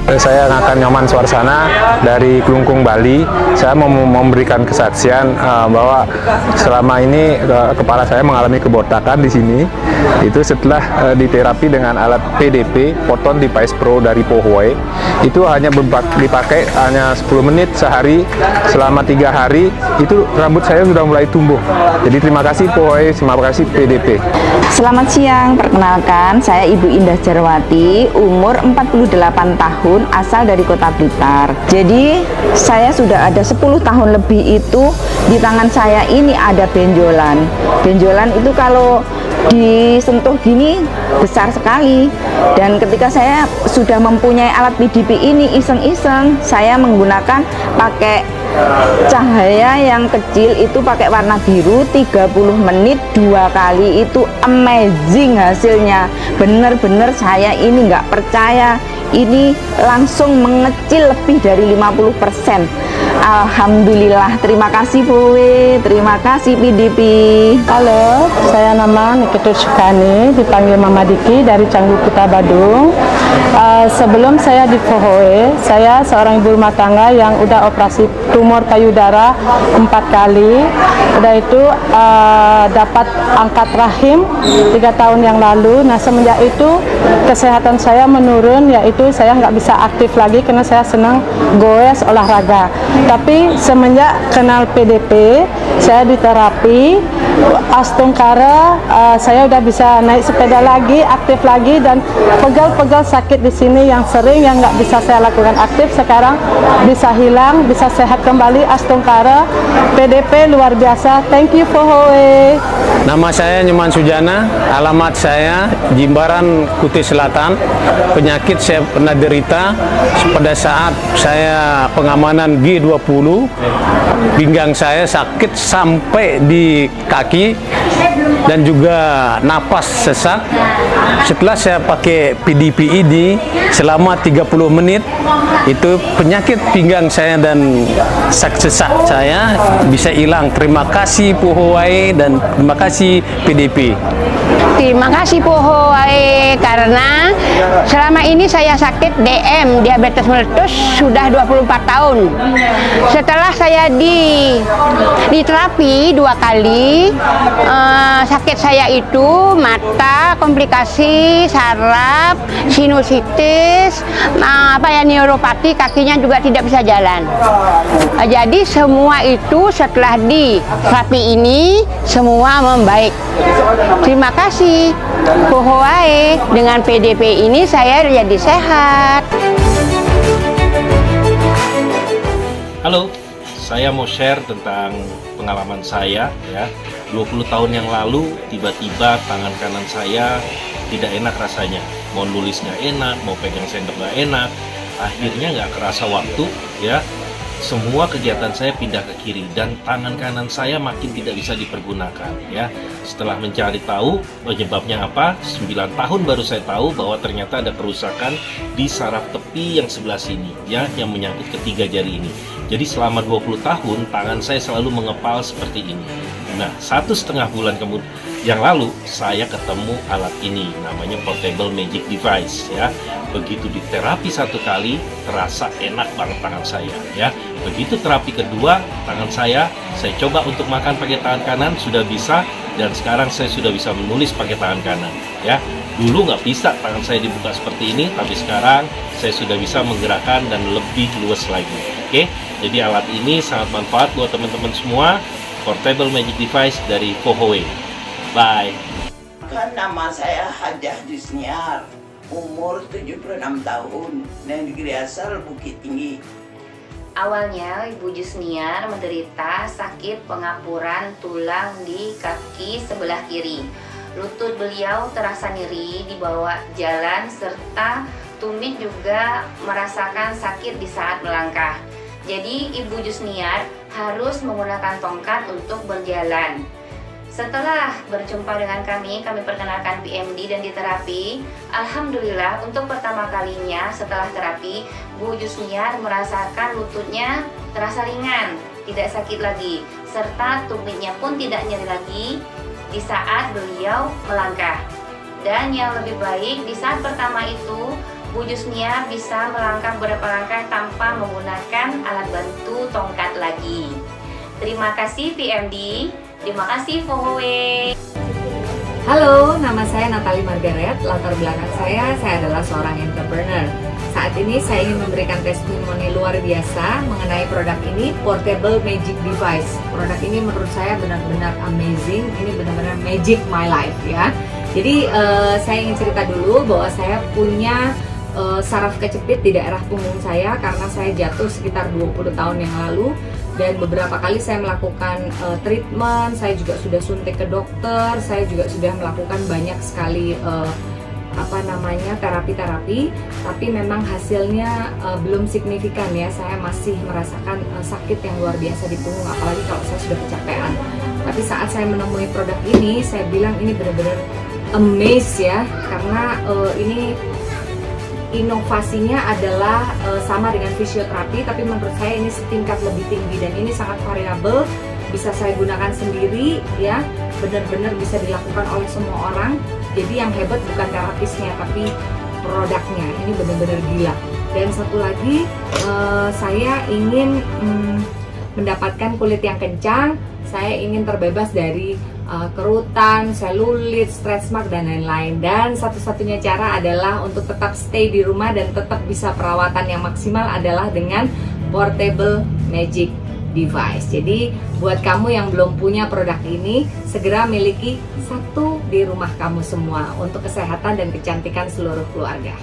Saya akan Nyoman Swarsana dari Klungkung, Bali. Saya mau memberikan kesaksian bahwa selama ini kepala saya mengalami kebotakan di sini. Itu setelah diterapi dengan alat PDP, Proton Device Pro dari Pohoi. Itu hanya dipakai hanya 10 menit sehari selama 3 hari. Itu rambut saya sudah mulai tumbuh. Jadi terima kasih Pohoi, terima kasih PDP. Selamat siang, perkenalkan saya Ibu Indah Jarwati, umur 48 tahun, asal dari Kota Blitar. Jadi saya sudah ada 10 tahun lebih itu di tangan saya ini ada benjolan. Benjolan itu kalau disentuh gini besar sekali, dan ketika saya sudah mempunyai alat PDP ini iseng-iseng saya menggunakan pakai cahaya yang kecil itu pakai warna biru 30 menit 2 kali, itu amazing hasilnya. Bener-bener saya ini nggak percaya, ini langsung mengecil lebih dari 50%. Alhamdulillah, terima kasih Bowe, terima kasih PDP. Halo, saya nama Nikitur Sukani, dipanggil Mama Diki dari Canggu Kuta Badung. Sebelum saya di Pohoi, saya seorang ibu rumah tangga yang udah operasi tumor payudara 4 kali. Udah itu dapat angkat rahim 3 tahun yang lalu. Nah, semenjak itu kesehatan saya menurun, yaitu saya nggak bisa aktif lagi karena saya senang goes olahraga. Tapi semenjak kenal PDP, saya diterapi Astungkara, saya udah bisa naik sepeda lagi, aktif lagi, dan pegal-pegal sakit di sini yang sering yang nggak bisa saya lakukan aktif sekarang bisa hilang, bisa sehat kembali. Astungkara, PDP luar biasa. Thank you Pohoi. Nama saya Nyoman Sujana, alamat saya Jimbaran, Kutai Selatan. Penyakit saya pernah derita pada saat saya pengamanan G20, pinggang saya sakit sampai di kaki dan juga napas sesak. Setelah saya pakai PDP ini selama 30 menit, itu penyakit pinggang saya dan sesak saya bisa hilang. Terima kasih Pohoi dan terima kasih PDP. Terima kasih Pohoi, karena selama ini saya sakit DM, diabetes meletus, sudah 24 tahun. Setelah saya diterapi 2 kali, sakit saya itu mata, komplikasi, saraf, sinusitis, neuropati, kakinya juga tidak bisa jalan. Jadi semua itu setelah diterapi ini semua membaik. Terima kasih Pohoi, dengan PDP ini saya jadi sehat. Halo, saya mau share tentang pengalaman saya ya. 20 tahun yang lalu tiba-tiba tangan kanan saya tidak enak rasanya. Mau nulis nggak enak, mau pegang sendok nggak enak. Akhirnya nggak kerasa waktu ya. Semua kegiatan saya pindah ke kiri dan tangan kanan saya makin tidak bisa dipergunakan ya. Setelah mencari tahu penyebabnya apa, 9 tahun baru saya tahu bahwa ternyata ada kerusakan di saraf tepi yang sebelah sini ya, yang menyangkut ketiga jari ini. Jadi selama 20 tahun tangan saya selalu mengepal seperti ini. Nah, 1,5 bulan kemudian yang lalu saya ketemu alat ini, namanya Portable Magic Device ya. Begitu diterapi 1 kali, terasa enak banget tangan saya ya. Begitu terapi kedua, tangan saya coba untuk makan pakai tangan kanan, sudah bisa, dan sekarang saya sudah bisa menulis pakai tangan kanan ya. Dulu nggak bisa tangan saya dibuka seperti ini, tapi sekarang saya sudah bisa menggerakkan dan lebih luas lagi. Oke, jadi alat ini sangat manfaat buat teman-teman semua. Portable Magic Device dari Pohoi. Bye. Nama saya Hajah Jusniar, umur 76 tahun, negeri asal Bukit Tinggi. Awalnya Ibu Jusniar menderita sakit pengapuran tulang di kaki sebelah kiri. Lutut beliau terasa nyeri di bawah jalan serta tumit juga merasakan sakit di saat melangkah. Jadi Ibu Jusniar harus menggunakan tongkat untuk berjalan. Setelah berjumpa dengan kami perkenalkan PMD dan diterapi. Alhamdulillah, untuk pertama kalinya setelah terapi, Bu Jusniar merasakan lututnya terasa ringan, tidak sakit lagi, serta tumitnya pun tidak nyeri lagi di saat beliau melangkah. Dan yang lebih baik, di saat pertama itu Ibu Jusniar bisa melangkah beberapa langkah tanpa menggunakan alat bantu tongkat lagi. Terima kasih PMD, terima kasih Fohoe. Halo, nama saya Natalie Margaret. Latar belakang saya adalah seorang entrepreneur. Saat ini saya ingin memberikan testimoni luar biasa mengenai produk ini, Portable Magic Device. Produk ini menurut saya benar-benar amazing, ini benar-benar magic my life ya. Jadi saya ingin cerita dulu bahwa saya punya saraf kejepit di daerah punggung saya karena saya jatuh sekitar 20 tahun yang lalu. Dan beberapa kali saya melakukan treatment, saya juga sudah suntik ke dokter, saya juga sudah melakukan banyak sekali terapi-terapi, tapi memang hasilnya belum signifikan ya. Saya masih merasakan sakit yang luar biasa di punggung, apalagi kalau saya sudah kecapean. Tapi saat saya menemui produk ini, saya bilang ini benar-benar amazed ya, karena ini inovasinya adalah sama dengan fisioterapi, tapi menurut saya ini setingkat lebih tinggi dan ini sangat variabel, bisa saya gunakan sendiri ya, benar-benar bisa dilakukan oleh semua orang. Jadi yang hebat bukan terapisnya tapi produknya, ini benar-benar gila. Dan satu lagi, saya ingin mendapatkan kulit yang kencang, saya ingin terbebas dari kerutan, selulit, stretch mark dan lain-lain. Dan satu-satunya cara adalah untuk tetap stay di rumah dan tetap bisa perawatan yang maksimal adalah dengan Portable Magic Device. Jadi buat kamu yang belum punya produk ini, segera miliki satu di rumah kamu semua untuk kesehatan dan kecantikan seluruh keluarga.